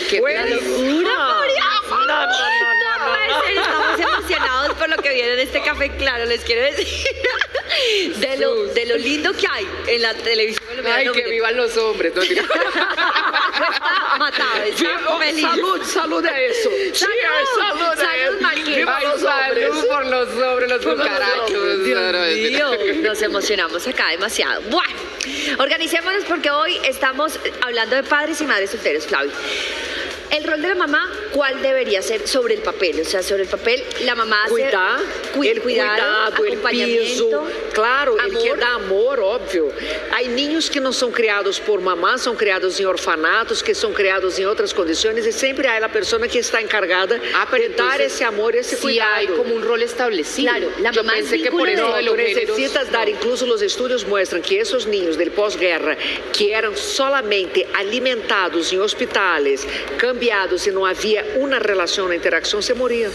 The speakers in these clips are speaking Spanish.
después. ¡Qué locura! No, en serio, estamos emocionados por lo que viene en este café claro, les quiero decir. De lo lindo que hay en la televisión colombiana. Ay, No, que mire, vivan los hombres. No, diga. está matado, está feliz. Salud a eso. Sí, salud a Salud, eso. Marqués. Viva Ay, los hombres. salud por los hombres, los cucarachos. Dios mío, nos emocionamos acá demasiado. Bueno, organicémonos porque hoy estamos hablando de padres y madres solteros, Flavio. El rol de la mamá, ¿cuál debería ser sobre el papel? O sea, sobre el papel, la mamá hace Cuidar, el cuidado, el piso, claro, ele quer dar amor, óbvio. Há ninhos que não são criados por mamá, são criados em orfanatos, que são criados em outras condições, e sempre há a pessoa que está encargada de dar esse amor, esse Sí cuidado. hay como un rol establecido. Claro, la Yo mamá es pensé que por vínculo eso de- de los Tú géneros... necesitas dar, incluso los estudios muestran que esos niños del posguerra que eran solamente alimentados en hospitales, cambiados y no había una relación, una interacción, se morían.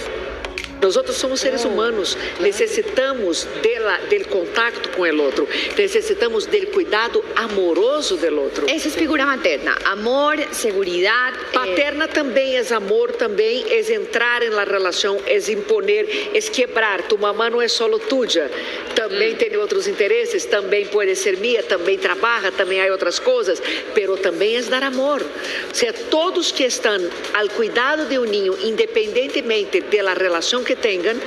Nosotros somos seres humanos, necesitamos del contacto con el otro, necesitamos del cuidado amoroso del otro. Eso es figura materna, amor, seguridad. Paterna também é amor, também é entrar na relação, é imponer, é quebrar. Tu mamá não é solo tuya, também tem outros interesses, também pode ser minha, também trabalha, também há outras coisas, pero também é dar amor. O sea, todos que estão ao cuidado de um niño, independentemente da relação que tengan,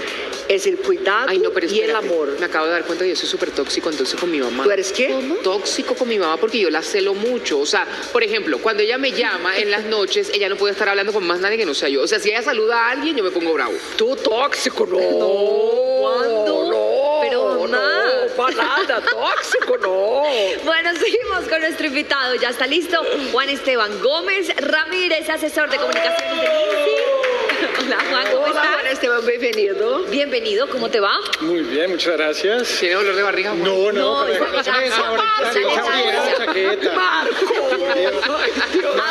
es el cuidado Ay, no, pero y el espérate, amor. me acabo de dar cuenta que yo soy súper tóxico entonces con mi mamá. ¿Tú eres qué? ¿Cómo? Tóxico con mi mamá porque yo la celo mucho. O sea, por ejemplo, cuando ella me llama en las noches, ella no puede estar hablando con más nadie que no sea yo. O sea, si ella saluda a alguien, yo me pongo bravo. Tú tóxico, no. ¿Cuándo? No, Pero, mamá. no, para nada, tóxico, no. Bueno, seguimos con nuestro invitado. Ya está listo Juan Esteban Gómez Ramírez, asesor de comunicaciones de INSI. Hola, Juan, ¿cómo Hola, Juan estás? Esteban, bienvenido. Bienvenido, ¿cómo te va? Muy bien, muchas gracias. ¿Tiene dolor de barriga, Juan? No, No, pero ya, ¿qué es ya, ahorita? ya, Esa ya. chaqueta. A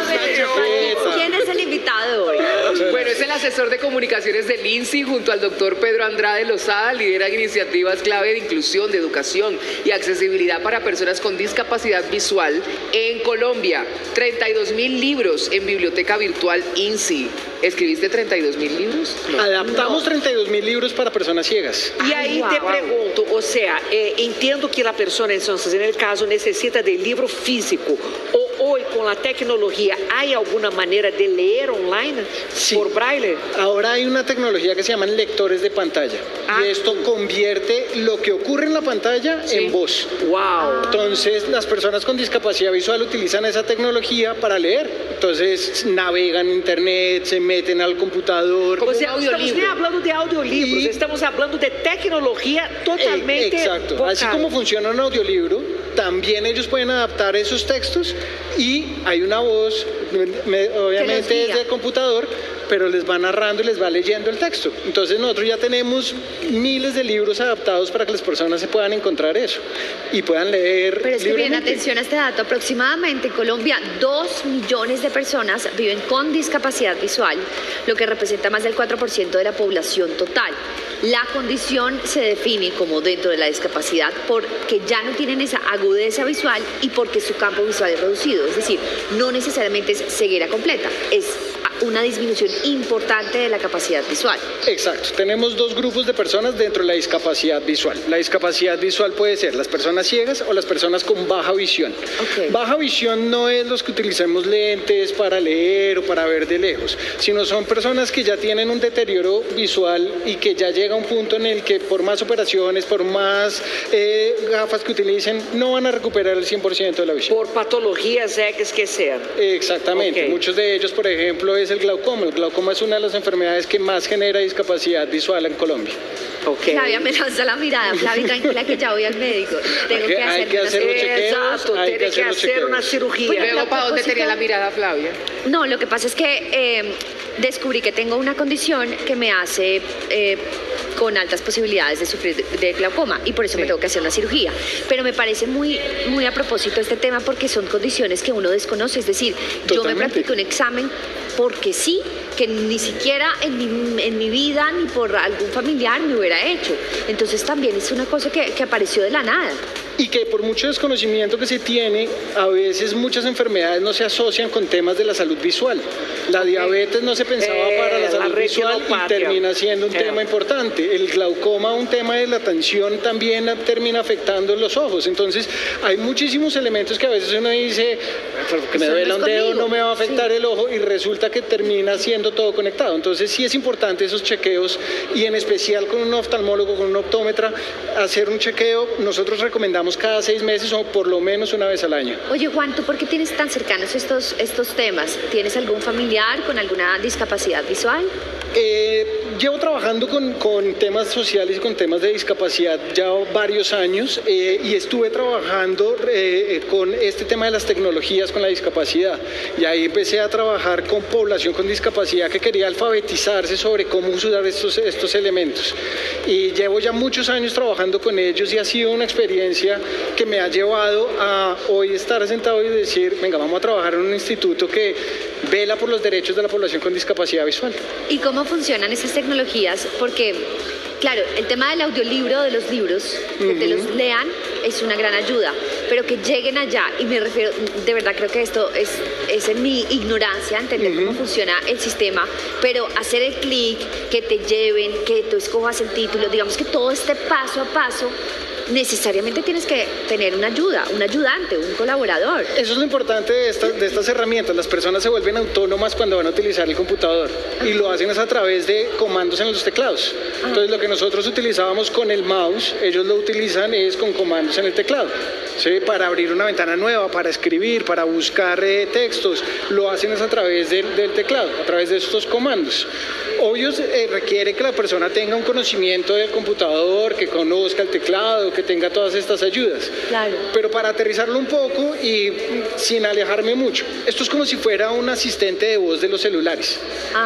ver, chaqueta. ¿quién es el invitado hoy? Bueno, es el asesor de comunicaciones del INSI junto al doctor Pedro Andrade Lozada, lidera iniciativas clave de inclusión, de educación y accesibilidad para personas con discapacidad visual en Colombia. 32.000 libros en biblioteca virtual INSI. ¿Escribiste 32.000 libros? No. Adaptamos 32.000 libros para personas ciegas. E Ai, aí uau. te pergunto, ou seja, entendo que a pessoa, entonces, no caso, necessita de livro físico. Ou hoje, com a tecnologia, há alguma maneira de ler online Sí. por braille? Ahora hay una tecnología que se llaman lectores de pantalla. Ah. Y esto convierte lo que ocurre en la pantalla en voz. Uau! Entonces, las personas con discapacidad visual utilizan esa tecnología para leer. Entonces, navegan en internet, se meten al computador. Como Ou seja, um não estamos audiolivro. nem falando de audiolivros, E- estamos falando de tecnologia totalmente Exacto. Así vocal. como funciona un audiolibro, también ellos pueden adaptar esos textos y hay una voz, obviamente guía. es de computador, pero les va narrando y les va leyendo el texto. Entonces nosotros ya tenemos miles de libros adaptados para que las personas se puedan encontrar eso y puedan leer Pero es que bien, libremente. atención a este dato. Aproximadamente en Colombia 2 millones de personas viven con discapacidad visual, lo que representa más del 4% de la población total. La condición se define como dentro de la discapacidad porque ya no tienen esa agudeza visual y porque su campo visual es reducido. Es decir, no necesariamente es ceguera completa, es una disminución importante de la capacidad visual. Exacto, tenemos dos grupos de personas dentro de la discapacidad visual. La discapacidad visual puede ser las personas ciegas o las personas con baja visión. Ok. Baja visión no es los que utilicemos lentes para leer o para ver de lejos, sino son personas que ya tienen un deterioro visual y que ya llega a un punto en el que por más operaciones, por más gafas que utilicen, no van a recuperar el 100% de la visión. Por patologias X que sean. Exactamente, Ok. muchos de ellos, por ejemplo, es el glaucoma. El glaucoma es una de las enfermedades que más genera discapacidad visual en Colombia. Ok. Flavia me lanza la mirada. Flavia, tranquila que ya voy al médico. Tengo que Hay que hacer los chequeos. Exacto, hay tiene que los hacer chequeos. una cirugía. Pues, Luego, a ¿para dónde propósito- tenía la mirada, Flavia? No, lo que pasa es que descubrí que tengo una condición que me hace con altas posibilidades de sufrir de glaucoma y por eso me tengo que hacer una cirugía. Pero me parece muy, muy a propósito este tema porque son condiciones que uno desconoce. Es decir, yo me Totalmente. practiqué un examen porque sí, que ni siquiera en mi vida ni por algún familiar me hubiera hecho. Entonces también es una cosa que apareció de la nada. y que por mucho desconocimiento que se tiene, a veces muchas enfermedades no se asocian con temas de la salud visual. La diabetes no se pensaba para la salud visual y termina siendo un tema importante. El glaucoma, un tema de la tensión, también termina afectando los ojos. Entonces, hay muchísimos elementos que a veces uno dice, porque me duele un dedo, no me va a afectar el ojo, y resulta que termina siendo todo conectado. Entonces, sí es importante esos chequeos, y en especial con un oftalmólogo, con un optómetra, hacer un chequeo. Nosotros recomendamos cada 6 meses o por lo menos una vez al año. Oye, Juan, ¿tú por qué tienes tan cercanos estos temas? ¿Tienes algún familiar con alguna discapacidad visual? Llevo trabajando con temas sociales y con temas de discapacidad ya varios años, y estuve trabajando con este tema de las tecnologías con la discapacidad, y ahí empecé a trabajar con población con discapacidad que quería alfabetizarse sobre cómo usar estos elementos, y llevo ya muchos años trabajando con ellos, y ha sido una experiencia que me ha llevado a hoy estar sentado y decir, venga, vamos a trabajar en un instituto que vela por los derechos de la población con discapacidad visual. ¿Y cómo funcionan esas tecnologías? Porque, claro, el tema del audiolibro, de los libros, que te los lean, es una gran ayuda, pero que lleguen allá, y me refiero, de verdad creo que esto es en mi ignorancia, entender cómo funciona el sistema, pero hacer el clic, que te lleven, que tú escojas el título, digamos que todo este paso a paso, necesariamente tienes que tener una ayuda, un ayudante, un colaborador. Eso es lo importante de estas herramientas. Las personas se vuelven autónomas cuando van a utilizar el computador, y lo hacen es a través de comandos en los teclados. Entonces, lo que nosotros utilizábamos con el mouse, ellos lo utilizan es con comandos en el teclado, ¿sí? Para abrir una ventana nueva, para escribir, para buscar textos, lo hacen es a través del teclado, a través de estos comandos. Obvio, requiere que la persona tenga un conocimiento del computador, que conozca el teclado, que tenga todas estas ayudas. Claro. Pero para aterrizarlo un poco y sin alejarme mucho, esto es como si fuera un asistente de voz de los celulares.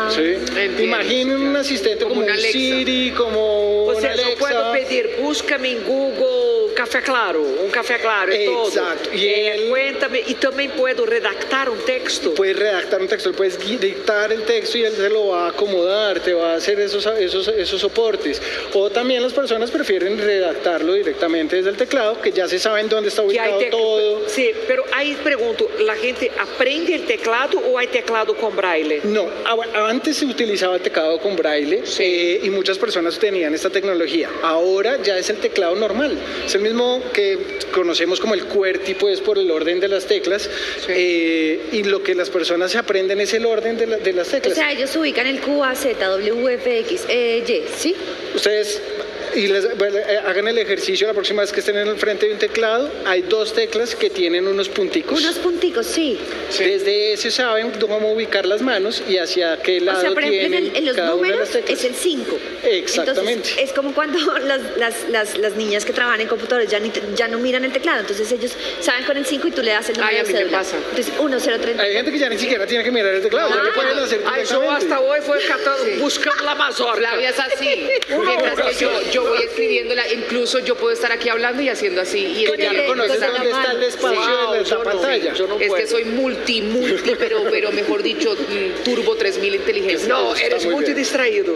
¿Sí? Imaginen un asistente como un Siri, como un Alexa. Eu puedo pedir, búscame em Google Café Claro, um Café Claro, é todo. Exacto. Y Cuéntame, e também puedo redactar un texto. Puedes redactar un texto, puedes dictar el texto y él se lo va a acomodar, te va a hacer esos soportes. O también las personas prefieren redactarlo directamente desde el teclado, que ya se saben dónde está ubicado todo. Sí, pero ahí pregunto, ¿la gente aprende el teclado o hay teclado con braille? No, antes se utilizaba el teclado con braille, y muchas personas tenían esta tecnología. Ahora ya es el teclado normal, es el mismo que conocemos como el QWERTY, pues por el orden de las teclas, y lo que las personas se aprenden es el orden de las teclas. O sea, ellos ubican el Q, A, Z, W, F, X, Y, ¿sí? Ustedes hagan el ejercicio la próxima vez que estén en el frente de un teclado. Hay 2 teclas que tienen unos punticos. Unos punticos, sí. Desde ese saben cómo ubicar las manos y hacia qué lado o sea, por ejemplo, tienen en los cada una de números las teclas. es el 5. Exactamente. Entonces, es como cuando las niñas que trabajan en computadores ya no miran el teclado, entonces ellos saben con el 5 y tú le das el número de cédula. me pasa. Entonces, 1, 0, 30. Hay gente que ya ni siquiera tiene que mirar el teclado, ya lo pueden hacer Yo directamente. hasta hoy fui buscando la mazorca. Flavia es así. Mientras que yo voy escribiéndola, incluso yo puedo estar aquí hablando y haciendo así. Y Tú ya conoces dónde está el espacio de la pantalla. Yo no es puedo. que soy multi, pero mejor dicho, turbo 3000 inteligencia. No, Está eres muy muy bien. distraído.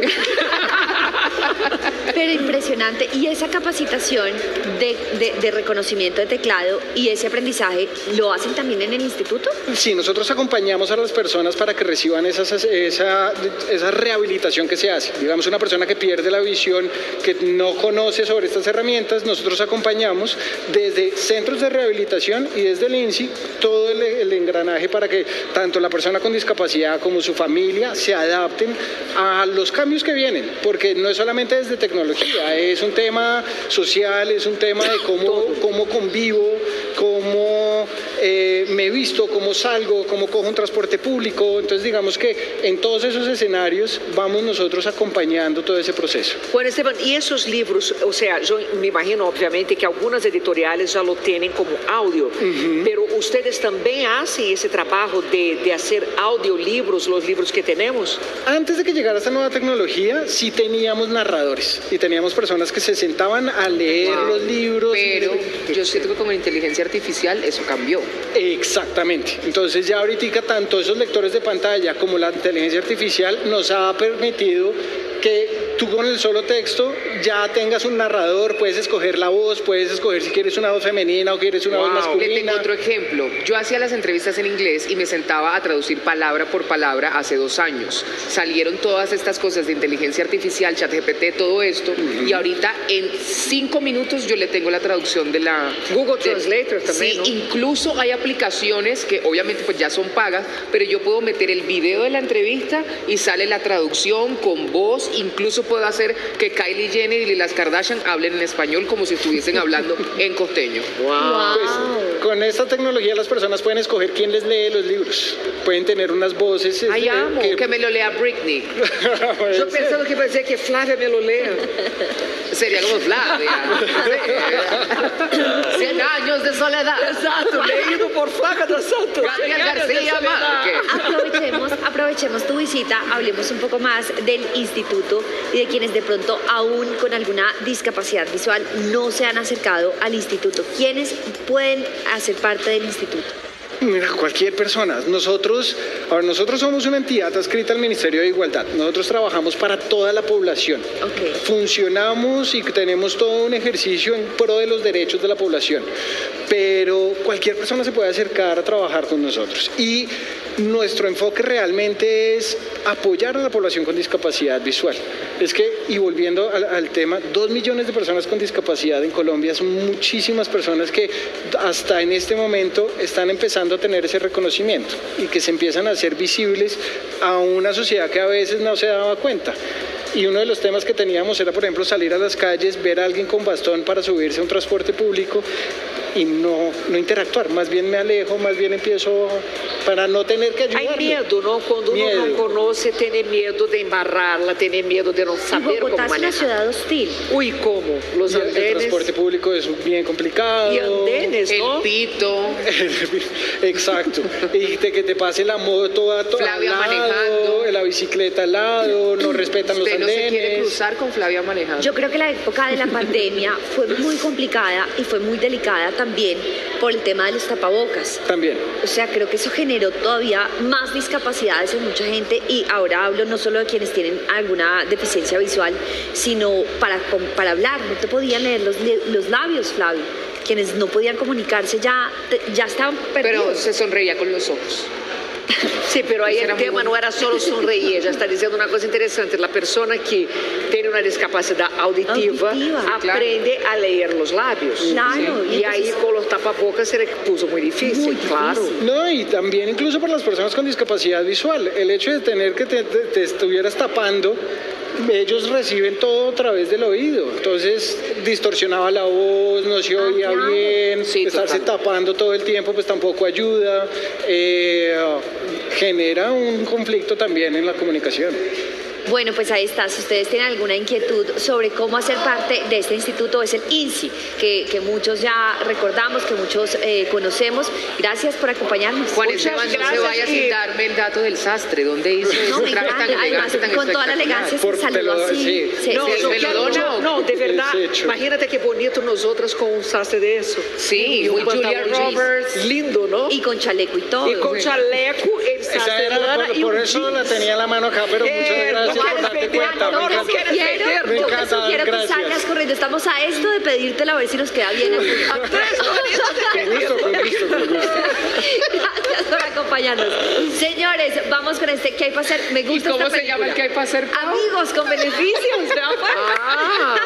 Pero impresionante. Y esa capacitación de reconocimiento de teclado y ese aprendizaje, ¿lo hacen también en el instituto? Sí, nosotros acompañamos a las personas para que reciban esa rehabilitación que se hace. Digamos, una persona que pierde la visión, que no conoce sobre estas herramientas, nosotros acompañamos desde centros de rehabilitación y desde el INSI todo el engranaje para que tanto la persona con discapacidad como su familia se adapten a los cambios que vienen, porque no es solamente desde tecnología, es un tema social, es un tema de cómo convivo, cómo me visto, cómo salgo, cómo cojo un transporte público. Entonces, digamos que en todos esos escenarios vamos nosotros acompañando todo ese proceso. Bueno, Esteban, y esos libros, o sea, yo me imagino obviamente que algunas editoriales ya lo tienen como audio, pero ustedes también hacen ese trabajo de hacer audiolibros, los libros que tenemos. Antes de que llegara esta nueva tecnología, sí teníamos narradores y teníamos personas que se sentaban a leer los libros. Pero yo siento que con la inteligencia artificial eso cambió. Exactamente. Entonces ya ahorita tanto esos lectores de pantalla como la inteligencia artificial nos ha permitido que tú con el solo texto ya tengas un narrador, puedes escoger la voz, puedes escoger si quieres una voz femenina o quieres una voz masculina. Le tengo otro ejemplo. Yo hacía las entrevistas en inglés y me sentaba a traducir palabra por palabra hace 2 años. Salieron todas estas cosas de inteligencia artificial, ChatGPT, todo esto, y ahorita en 5 minutos yo le tengo la traducción de la... Google Translator también, sí, ¿no? incluso hay aplicaciones que obviamente pues ya son pagas, pero yo puedo meter el video de la entrevista y sale la traducción con voz. Incluso puedo hacer que Kylie Jenner y las Kardashian hablen en español como si estuviesen hablando en costeño. Pues, con esta tecnología las personas pueden escoger quién les lee los libros. Pueden tener unas voces... Ay, amo, que me lo lea Britney. Yo pensando que iba a decir que Flávia me lo lea. Sería como Flavia. 100 años de soledad. Exato, leído por Flávia dos Santos. Gabriel García Márquez. Aprovechemos tu visita, hablemos un poco más del instituto y de quienes de pronto aún con alguna discapacidad visual no se han acercado al instituto. ¿Quiénes pueden hacer parte del instituto? Mira, cualquier persona. Nosotros somos una entidad adscrita al Ministerio de Igualdad. Nosotros trabajamos para toda la población. Okay. Funcionamos y tenemos todo un ejercicio en pro de los derechos de la población. Pero cualquier persona se puede acercar a trabajar con nosotros. Y nuestro enfoque realmente es apoyar a la población con discapacidad visual. Es que, y volviendo al tema, 2 millones de personas con discapacidad en Colombia son muchísimas personas que hasta en este momento están empezando a tener ese reconocimiento y que se empiezan a hacer visibles a una sociedad que a veces no se daba cuenta. Y uno de los temas que teníamos era, por ejemplo, salir a las calles, ver a alguien con bastón para subirse a un transporte público y no interactuar, más bien me alejo, más bien empiezo para no tener que ayudarlo. Hay miedo, ¿no? Cuando uno no conoce, tiene miedo de embarrarla, tiene miedo de no saber cómo Bogotá es una manejar. ciudad hostil. Uy, ¿cómo? Los Y el andenes transporte público es bien complicado. y andenes, ¿no? El pito. Exacto. Y que te pase la moto al Flavia lado, manejando. la bicicleta al lado, no respetan los Usted no se quiere andenes. cruzar con Flavia manejando. Yo creo que la época de la pandemia fue muy complicada y fue muy delicada también por el tema de los tapabocas. También. O sea, creo que eso generó todavía más discapacidades en mucha gente y ahora hablo no solo de quienes tienen alguna deficiencia visual, sino para hablar. No te podían leer los labios, Flavio. Quienes no podían comunicarse ya estaban perdidos. Pero se sonreía con los ojos. Sí, pero ahí Era el muy tema bueno. no era solo sonreír, ella está diciendo una cosa interesante, la persona que tiene una discapacidad auditiva, aprende a leer los labios. Claro, Y ahí con los tapabocas se le puso muy difícil, claro. No, y también incluso para las personas con discapacidad visual, el hecho de tener que te estuvieras tapando, ellos reciben todo a través del oído, entonces distorsionaba la voz, no se oía claro. bien, Sí, estarse total. tapando todo el tiempo pues tampoco ayuda, genera un conflicto también en la comunicación. Bueno, pues ahí está. Si ustedes tienen alguna inquietud sobre cómo hacer parte de este instituto, es el INSI, que muchos ya recordamos, que muchos conocemos. Gracias por acompañarnos. Juan Muchas Esteban, no se gracias vaya y- sin darme el dato del sastre. ¿Dónde hizo No, ese me traje tan encanta. Además, elegante, tan con toda la espectacular? elegancia Por- se saludó te lo- así. sí. No, ¿Se yo me lo quiero- dona? no, de verdad, Desecho. imagínate qué bonito nosotras con un sastre de eso. Sí, Y un muy Julia pantalón jeans. Roberts. Lindo, ¿no? Y con chaleco y todo. Y con chaleco, el Esa sastre de era lana y por un eso jeans. la tenía en la mano acá, pero muchas gracias no por quieres darte vender, cuenta. no, Me no encanta. quieres vender. Me Yo te encanta, sugiero que gracias. salgas corriendo. Estamos a esto de pedírtela a ver si nos queda bien. Con gusto, con gusto, con gusto. Gracias por acompañarnos. Señores, vamos con este ¿Qué hay para hacer? Me ¿Y gusta cómo esta se llama el que hay para hacer? Amigos con beneficios. ¿verdad? Ah,